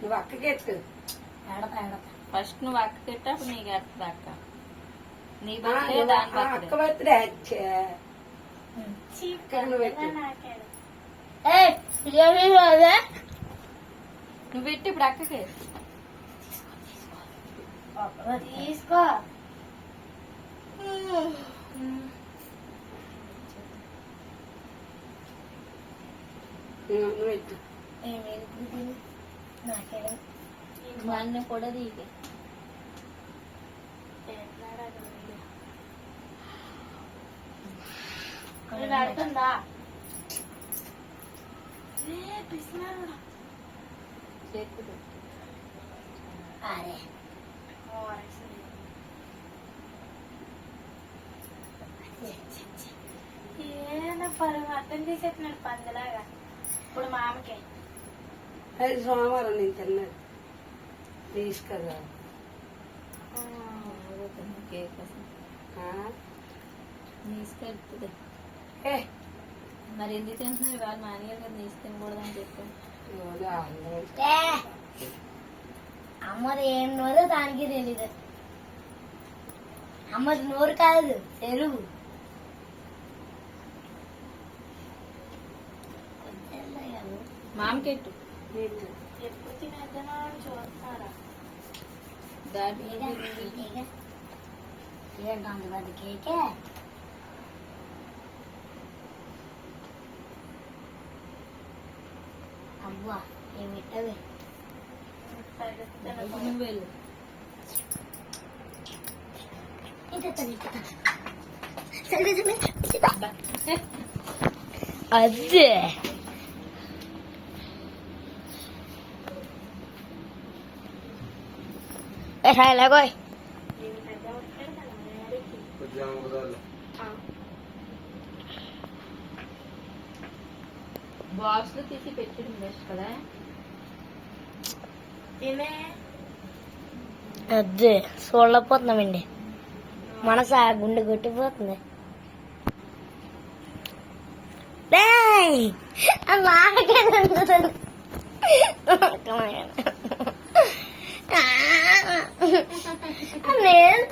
నువ్వు అక్కకెట్టు. ఫస్ట్ నువ్వు అక్కకెట్టు, అప్పుడు నీకు ఎడుతుంది అక్క. నీ బర్త్డే దాని అక్క బర్త్డే నువ్వు పెట్టి ఇప్పుడు అక్కకే తీసుకో. నువ్వు పెట్టు. అన్నీ కూడా దీకే అడుగుతుందా చేతులు ఏదైనా పరుగు అర్థం తీసేస్తున్నాడు పందలాగా. ఇప్పుడు మామకే అది సోమవారం నేను తిన్నది తీసుకదా. కేక్ తీసుకెళ్తుంది. మరి ఎందుకు తింటున్నారు వాళ్ళు మానేయాలి కదా, తీసుకెళ్ళకూడదని చెప్పాను. అమ్మది ఏం నోరు దానికి తెలీదు. అమ్మది నోరు కాదు తెలుగు. మామకెట్టు ఎప్పుడు తినేద్దామా చూస్తున్నారా దాటి ఏంటంది కేకే. అవ్వా ఏమిట్టవి నువ్వు వెళ్ళు. అదే ఎలాగోయ్ బాక్స్ లో తీసి పెట్టడం బెస్ట్ కదా. అదే చూడలేకపోతున్నామండి, మనసు ఆ గుండె కొట్టిపోతుంది. నేను